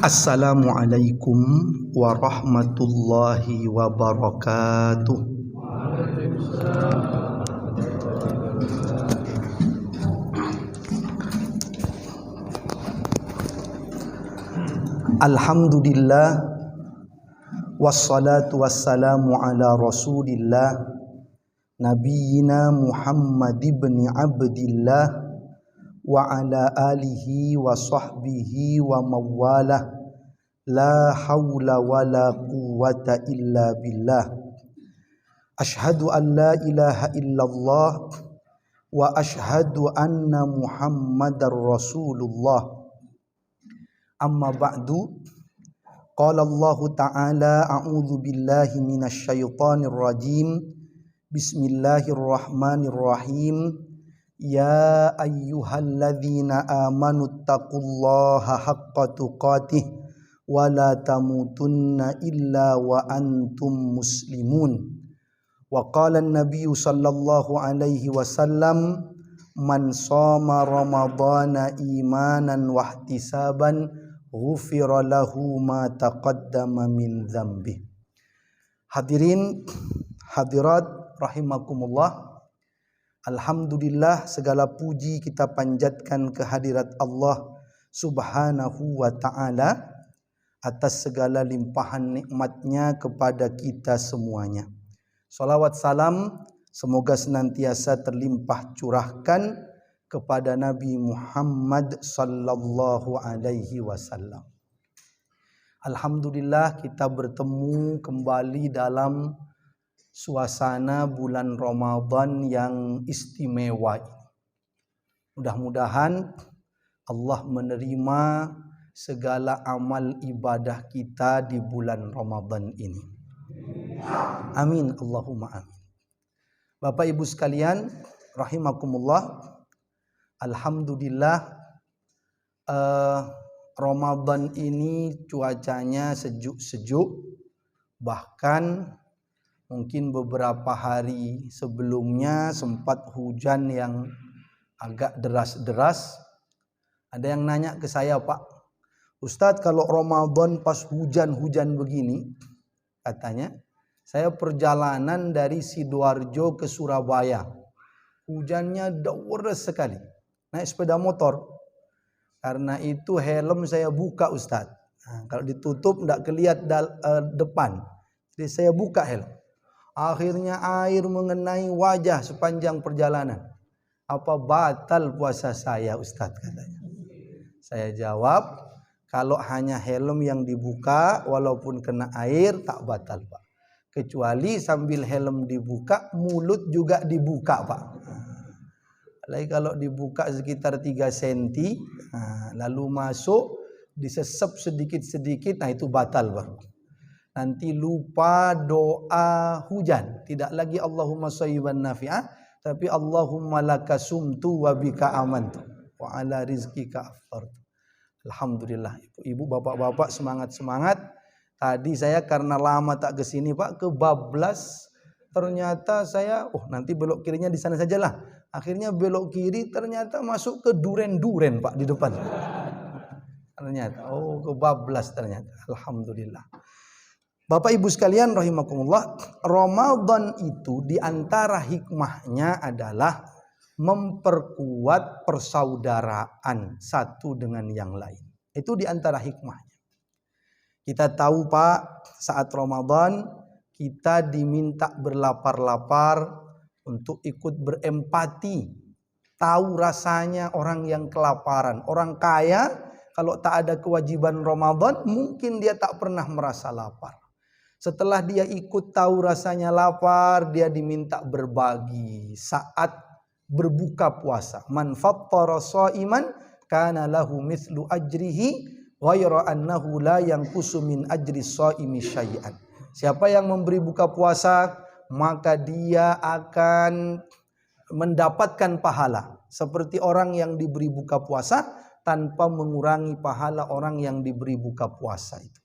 Assalamualaikum warahmatullahi wabarakatuh. Alhamdulillah wassalatu wassalamu ala Rasulillah Nabiyyina Muhammad ibn Abdillah wa ala alihi wa sahbihi wa mawalah. La hawla wa la quwwata illa billah. Ashhadu an la ilaha illallah wa ashhadu anna Muhammadar Rasulullah. Amma ba'du. Qala Allah Ta'ala a'udzu billahi minasy syaithanir rajim. Bismillahirrahmanirrahim. Ya ayyuhalladzina amanu taqullaha haqqa tuqatih wa la tamutunna illa wa antum muslimun. Wa qala an-nabiyyu sallallahu alaihi wasallam man shoma ramadhana imanan wa ihtisaban ghufira lahu ma taqaddama min dzambi. Hadirin hadirat rahimakumullah. Alhamdulillah, segala puji kita panjatkan kehadirat Allah Subhanahu wa ta'ala atas segala limpahan nikmatnya kepada kita semuanya. Salawat salam semoga senantiasa terlimpah curahkan kepada Nabi Muhammad sallallahu alaihi wasallam. Alhamdulillah, kita bertemu kembali dalam suasana bulan Ramadan yang istimewa. Mudah-mudahan Allah menerima segala amal ibadah kita di bulan Ramadan ini. Amin Allahumma amin. Bapak Ibu sekalian rahimakumullah, alhamdulillah Ramadan ini cuacanya sejuk-sejuk, bahkan mungkin beberapa hari sebelumnya sempat hujan yang agak deras-deras. Ada yang nanya ke saya, Pak Ustadz, kalau Ramadan pas hujan-hujan begini, katanya, saya perjalanan dari Sidoarjo ke Surabaya. Hujannya deras sekali. Naik sepeda motor. Karena itu helm saya buka, Ustadz. Nah, kalau ditutup tidak kelihatan depan. Jadi saya buka helm. Akhirnya air mengenai wajah sepanjang perjalanan. Apa batal puasa saya, Ustadz, katanya. Saya jawab, kalau hanya helm yang dibuka walaupun kena air tak batal, Pak. Kecuali sambil helm dibuka, mulut juga dibuka, Pak. Lagi kalau dibuka sekitar 3 cm, lalu masuk disesep sedikit-sedikit, nah itu batal baru. Nanti lupa doa hujan. Tidak lagi Allahumma shayyiban nafi'ah, tapi Allahumma laka sumtu wa bika amantu wa ala rizqika aftartu. Alhamdulillah, ibu-ibu, bapak-bapak semangat-semangat. Tadi saya karena lama tak ke sini, Pak, kebablas. Ternyata saya, nanti belok kirinya di sana sajalah. Akhirnya belok kiri, ternyata masuk ke duren-duren, Pak, di depan. Ternyata, kebablas ternyata. Alhamdulillah. Bapak Ibu sekalian rahimakumullah, Ramadan itu diantara hikmahnya adalah memperkuat persaudaraan satu dengan yang lain. Itu diantara hikmahnya. Kita tahu, Pak, saat Ramadan kita diminta berlapar-lapar untuk ikut berempati. Tahu rasanya orang yang kelaparan. Orang kaya kalau tak ada kewajiban Ramadan mungkin dia tak pernah merasa lapar. Setelah dia ikut tahu rasanya lapar, dia diminta berbagi saat berbuka puasa. Man fattara sha'iman kana lahu mithlu ajrihi ghayra annahu la yanqusu min ajri shaimi syai'an. Siapa yang memberi buka puasa, maka dia akan mendapatkan pahala seperti orang yang diberi buka puasa tanpa mengurangi pahala orang yang diberi buka puasa itu.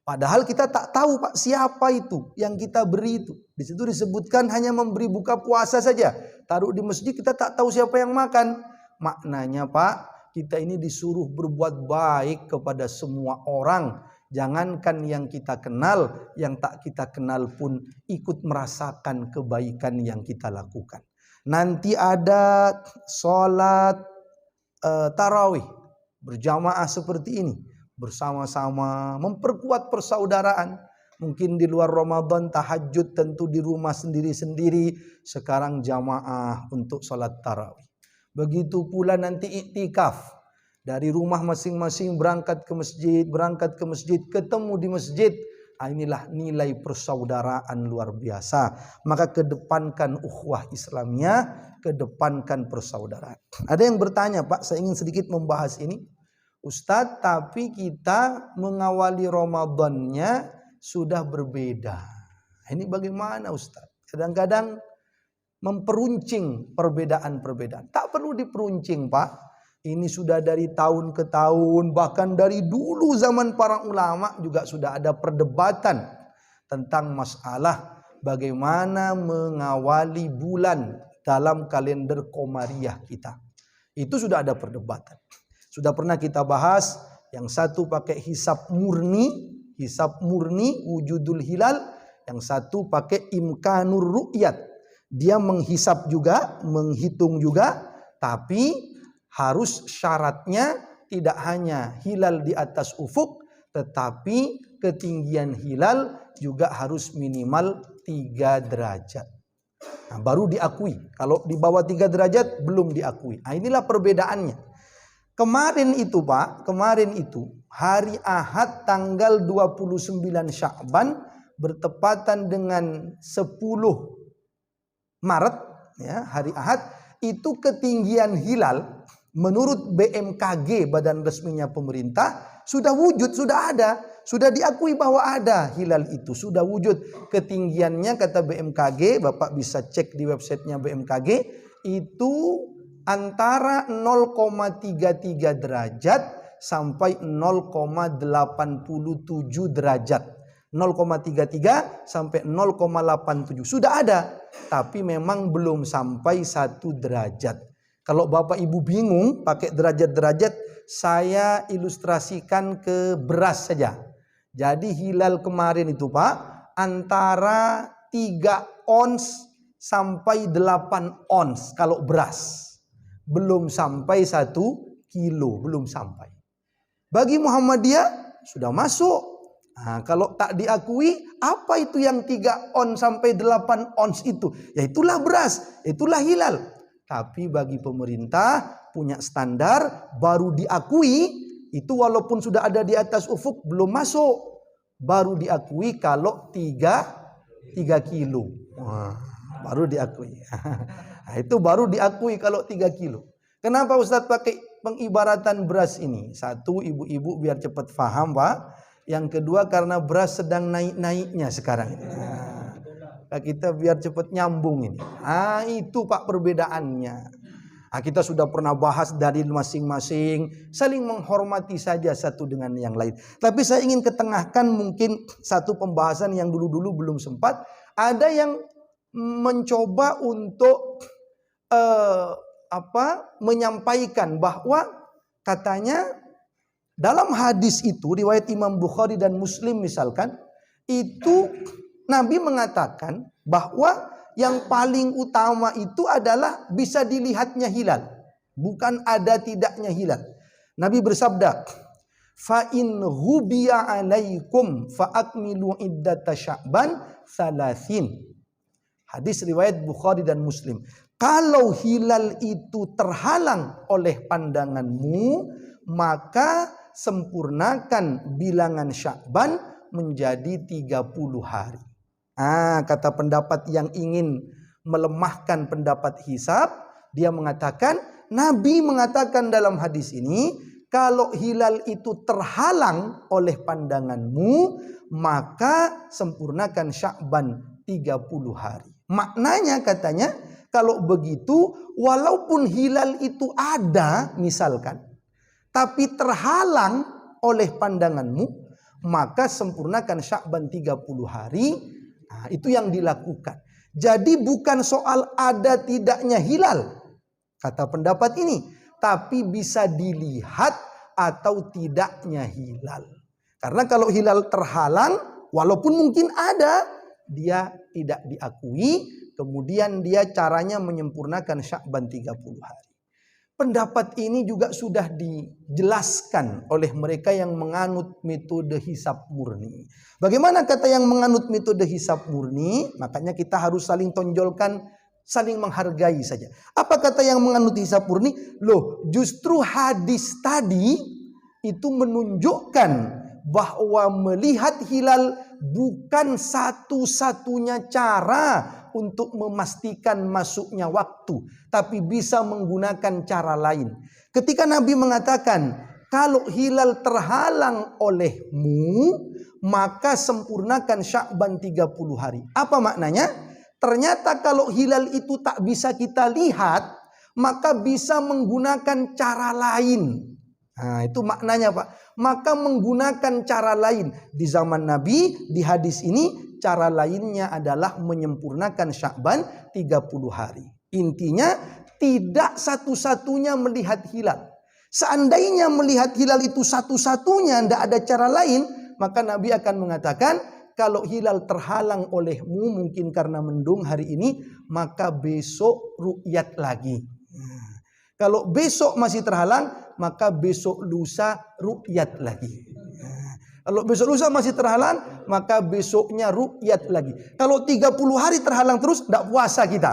Padahal kita tak tahu, Pak, siapa itu yang kita beri itu. Di situ disebutkan hanya memberi buka puasa saja. Taruh di masjid kita tak tahu siapa yang makan. Maknanya, Pak, kita ini disuruh berbuat baik kepada semua orang. Jangankan yang kita kenal, yang tak kita kenal pun ikut merasakan kebaikan yang kita lakukan. Nanti ada sholat tarawih berjamaah seperti ini, bersama-sama memperkuat persaudaraan. Mungkin di luar Ramadan tahajud tentu di rumah sendiri-sendiri, sekarang jamaah untuk sholat tarawih. Begitu pula nanti iktikaf, dari rumah masing-masing berangkat ke masjid, ketemu di masjid. Inilah nilai persaudaraan luar biasa. Maka kedepankan ukhuwah Islamiyah, kedepankan persaudaraan. Ada yang bertanya, Pak, saya ingin sedikit membahas ini. Ustadz, tapi kita mengawali Ramadannya sudah berbeda. Ini bagaimana Ustadz? Kadang-kadang memperuncing perbedaan-perbedaan. Tak perlu diperuncing, Pak. Ini sudah dari tahun ke tahun, bahkan dari dulu zaman para ulama juga sudah ada perdebatan tentang masalah bagaimana mengawali bulan dalam kalender Qamariyah kita. Itu sudah ada perdebatan. Sudah pernah kita bahas, yang satu pakai hisab murni wujudul hilal, yang satu pakai imkanur ru'yat. Dia menghisab juga, menghitung juga, tapi harus syaratnya tidak hanya hilal di atas ufuk, tetapi ketinggian hilal juga harus minimal 3 derajat. Nah, baru diakui. Kalau di bawah 3 derajat belum diakui. Nah, inilah perbedaannya. Kemarin itu, Pak, hari Ahad tanggal 29 Sya'ban bertepatan dengan 10 Maret, ya, hari Ahad, itu ketinggian hilal menurut BMKG, badan resminya pemerintah, sudah wujud, sudah ada, sudah diakui bahwa ada hilal itu, sudah wujud. Ketinggiannya kata BMKG, Bapak bisa cek di websitenya BMKG, itu antara 0,33 derajat sampai 0,87 derajat. 0,33 sampai 0,87 sudah ada, tapi memang belum sampai 1 derajat. Kalau Bapak Ibu bingung pakai derajat-derajat, saya ilustrasikan ke beras saja. Jadi hilal kemarin itu, Pak, antara 3 ons sampai 8 ons kalau beras. Belum sampai 1 kilo, belum sampai. Bagi Muhammadiyah sudah masuk. Nah, kalau tak diakui, apa itu yang 3 ons sampai 8 ons itu? Ya itulah beras, itulah hilal. Tapi bagi pemerintah punya standar, baru diakui, itu walaupun sudah ada di atas ufuk belum masuk. Baru diakui kalau 3 kilo. Wah, baru diakui. Nah, itu baru diakui kalau 3 kilo. Kenapa Ustadz pakai pengibaratan beras ini? Satu, ibu-ibu biar cepat paham, Pak. Yang kedua, karena beras sedang naik-naiknya sekarang ini. Nah, kita biar cepat nyambung ini. Itu Pak perbedaannya. Nah, kita sudah pernah bahas dari masing-masing, saling menghormati saja satu dengan yang lain. Tapi saya ingin ketengahkan mungkin satu pembahasan yang dulu-dulu belum sempat. Ada yang mencoba untuk menyampaikan bahwa katanya dalam hadis itu, riwayat Imam Bukhari dan Muslim misalkan, itu Nabi mengatakan bahwa yang paling utama itu adalah bisa dilihatnya hilal, bukan ada tidaknya hilal. Nabi bersabda, "Fa in ghubiya 'alaikum fa akmilu iddata Sya'ban 30." Hadis riwayat Bukhari dan Muslim. Kalau hilal itu terhalang oleh pandanganmu, maka sempurnakan bilangan Sya'ban menjadi 30 hari. Kata pendapat yang ingin melemahkan pendapat hisab, dia mengatakan, Nabi mengatakan dalam hadis ini, kalau hilal itu terhalang oleh pandanganmu, maka sempurnakan Sya'ban 30 hari. Maknanya katanya, kalau begitu, walaupun hilal itu ada, misalkan, tapi terhalang oleh pandanganmu, maka sempurnakan Sya'ban 30 hari. Nah, itu yang dilakukan. Jadi bukan soal ada tidaknya hilal, kata pendapat ini. tapi bisa dilihat atau tidaknya hilal. Karena kalau hilal terhalang, walaupun mungkin ada, dia tidak diakui, kemudian dia caranya menyempurnakan Sya'ban 30 hari. Pendapat ini juga sudah dijelaskan oleh mereka yang menganut metode hisab murni. Bagaimana kata yang menganut metode hisab murni? Makanya kita harus saling tonjolkan, saling menghargai saja. Apa kata yang menganut hisab murni? Loh, justru hadis tadi itu menunjukkan bahwa melihat hilal bukan satu-satunya cara untuk memastikan masuknya waktu, tapi bisa menggunakan cara lain. Ketika Nabi mengatakan, kalau hilal terhalang olehmu, maka sempurnakan Sya'ban 30 hari. Apa maknanya? Ternyata kalau hilal itu tak bisa kita lihat, maka bisa menggunakan cara lain. Nah, itu maknanya, Pak. Maka menggunakan cara lain. Di zaman Nabi, di hadis ini, cara lainnya adalah menyempurnakan Sya'ban 30 hari. Intinya, tidak satu-satunya melihat hilal. Seandainya melihat hilal itu satu-satunya, tidak ada cara lain, maka Nabi akan mengatakan, kalau hilal terhalang olehmu, mungkin karena mendung hari ini, maka besok ru'yat lagi. Kalau besok masih terhalang, maka besok lusa ru'yat lagi. Kalau besok lusa masih terhalang, maka besoknya ru'yat lagi. Kalau 30 hari terhalang terus, tidak puasa kita.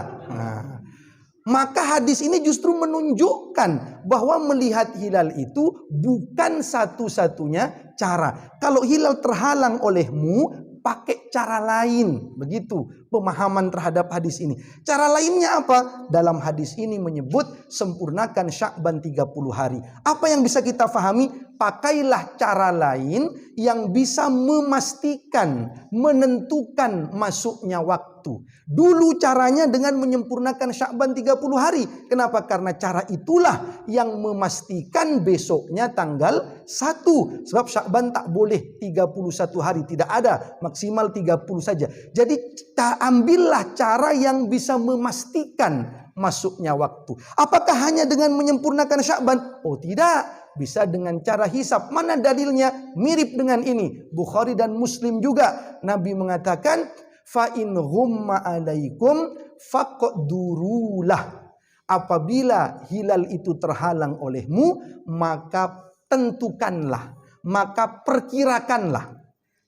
Maka hadis ini justru menunjukkan bahwa melihat hilal itu bukan satu-satunya cara. Kalau hilal terhalang olehmu, pakai cara lain. Begitu pemahaman terhadap hadis ini. Cara lainnya apa? Dalam hadis ini menyebut sempurnakan Sya'ban 30 hari. Apa yang bisa kita fahami? Pakailah cara lain yang bisa memastikan, menentukan masuknya waktu. Dulu caranya dengan menyempurnakan Sya'ban 30 hari. Kenapa? Karena cara itulah yang memastikan besoknya tanggal 1. Sebab Sya'ban tak boleh 31 hari. Tidak ada. Maksimal 30 saja. Jadi ambillah cara yang bisa memastikan masuknya waktu. Apakah hanya dengan menyempurnakan Sya'ban? Oh tidak. Bisa dengan cara hisab. Mana dalilnya? Mirip dengan ini. Bukhari dan Muslim juga. Nabi mengatakan, fa in ghumma alaikum faqdurulah. Apabila hilal itu terhalang olehmu, maka tentukanlah, maka perkirakanlah.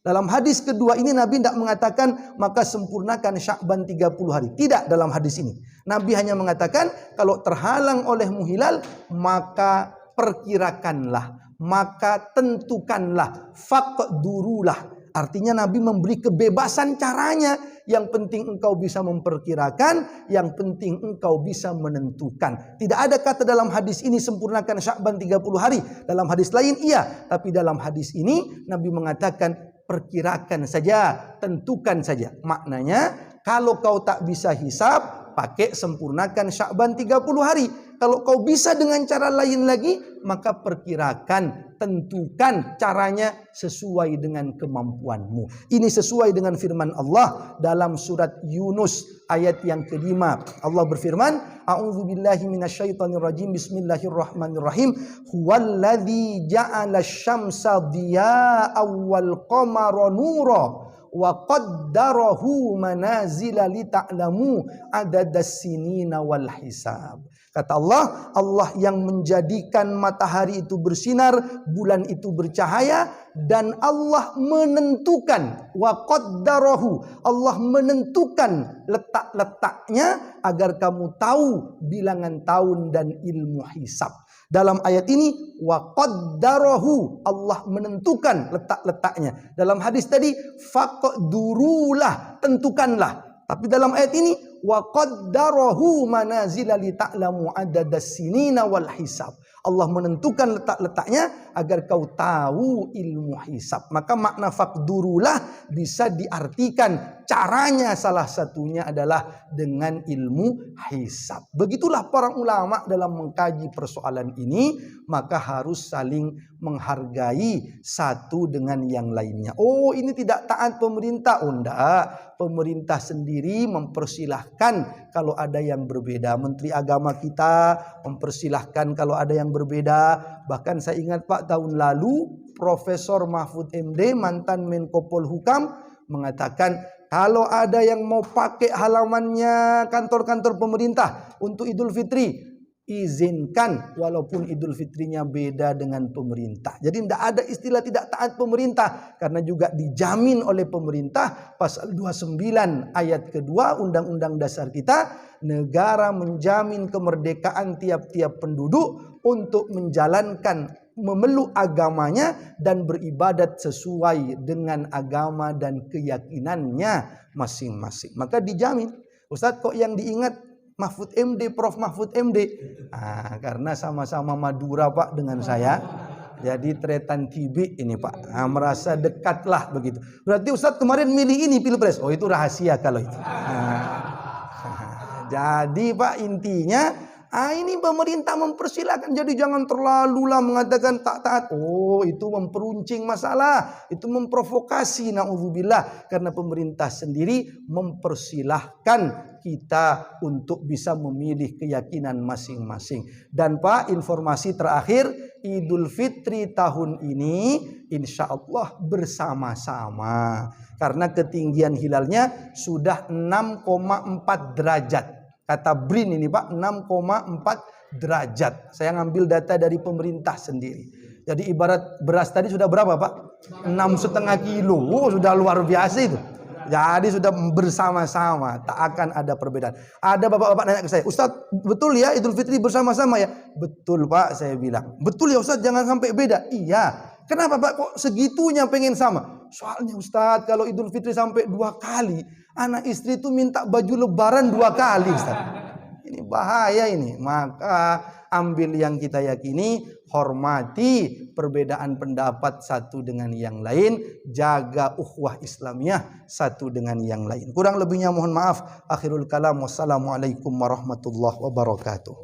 Dalam hadis kedua ini Nabi tidak mengatakan maka sempurnakan Sya'ban 30 hari. Tidak dalam hadis ini. Nabi hanya mengatakan kalau terhalang olehmu hilal, maka perkirakanlah, maka tentukanlah, faqdurulah. Artinya Nabi memberi kebebasan caranya. Yang penting engkau bisa memperkirakan, yang penting engkau bisa menentukan. Tidak ada kata dalam hadis ini sempurnakan Sya'ban 30 hari. Dalam hadis lain iya, tapi dalam hadis ini Nabi mengatakan perkirakan saja, tentukan saja. Maknanya kalau kau tak bisa hisab, pakai sempurnakan Sya'ban 30 hari. Kalau kau bisa dengan cara lain lagi, maka perkirakan, tentukan caranya sesuai dengan kemampuanmu. Ini sesuai dengan firman Allah dalam surat Yunus ayat yang kelima. Allah berfirman, A'udzubillahi minasyaitonirrajim, bismillahirrahmanirrahim. Huwallazi ja'ala syamsa diya'an wal qamara nura wa qaddarahu manazila lita'lamu adadas sinina wal hisab. Kata Allah, Allah yang menjadikan matahari itu bersinar, bulan itu bercahaya, dan Allah menentukan, wa qaddarahu, Allah menentukan letak-letaknya agar kamu tahu bilangan tahun dan ilmu hisab. Dalam ayat ini, wa qaddarahu, Allah menentukan letak-letaknya. Dalam hadis tadi, faqdurulah, tentukanlah. Tapi dalam ayat ini, wa qaddarahu manazila li ta'lamu adadas sinina wal hisab. Allah menentukan letak-letaknya agar kau tahu ilmu hisab. Maka makna faqdurulah bisa diartikan caranya salah satunya adalah dengan ilmu hisab. Begitulah para ulama dalam mengkaji persoalan ini, maka harus saling menghargai satu dengan yang lainnya. Oh, ini tidak taat pemerintah. Oh, enggak. Pemerintah sendiri mempersilahkan kalau ada yang berbeda. Menteri Agama kita mempersilahkan kalau ada yang berbeda. Bahkan saya ingat Pak, tahun lalu Profesor Mahfud MD, mantan Menko Polhukam, mengatakan kalau ada yang mau pakai halamannya kantor-kantor pemerintah untuk Idul Fitri, izinkan walaupun Idul Fitrinya beda dengan pemerintah. Jadi tidak ada istilah tidak taat pemerintah, karena juga dijamin oleh pemerintah pasal 29 ayat kedua Undang-Undang Dasar kita, negara menjamin kemerdekaan tiap-tiap penduduk untuk menjalankan memeluk agamanya dan beribadat sesuai dengan agama dan keyakinannya masing-masing. Maka dijamin. Ustadz, kok yang diingat Mahfud MD, Prof Mahfud MD? Karena sama-sama Madura Pak dengan saya. Jadi tretan tibik ini Pak. Merasa dekat lah begitu. Berarti Ustadz kemarin milih ini pilpres. Oh, itu rahasia kalau itu. Jadi Pak, intinya ini pemerintah mempersilahkan, jadi jangan terlalulah mengatakan tak taat. Oh, itu memperuncing masalah, itu memprovokasi, naudzubillah, karena pemerintah sendiri mempersilahkan kita untuk bisa memilih keyakinan masing-masing. Dan Pak, informasi terakhir, Idul Fitri tahun ini insya Allah bersama-sama, karena ketinggian hilalnya sudah 6,4 derajat. Kata BRIN ini Pak, 6,4 derajat. Saya ngambil data dari pemerintah sendiri. Jadi ibarat beras tadi sudah berapa Pak? 6,5 kilo. Oh, sudah luar biasa itu. Jadi sudah bersama-sama, tak akan ada perbedaan. Ada bapak-bapak nanya ke saya, Ustadz betul ya Idul Fitri bersama-sama ya? Betul Pak, saya bilang. Betul ya Ustadz, jangan sampai beda. Iya. Kenapa Pak kok segitunya pengen sama? Soalnya Ustadz, kalau Idul Fitri sampai 2 kali, anak istri itu minta baju lebaran 2 kali Ustadz. Ini bahaya ini. Maka ambil yang kita yakini, hormati perbedaan pendapat satu dengan yang lain, jaga ukhuwah Islamiyah satu dengan yang lain. Kurang lebihnya mohon maaf. Akhirul kalam, wassalamualaikum warahmatullahi wabarakatuh.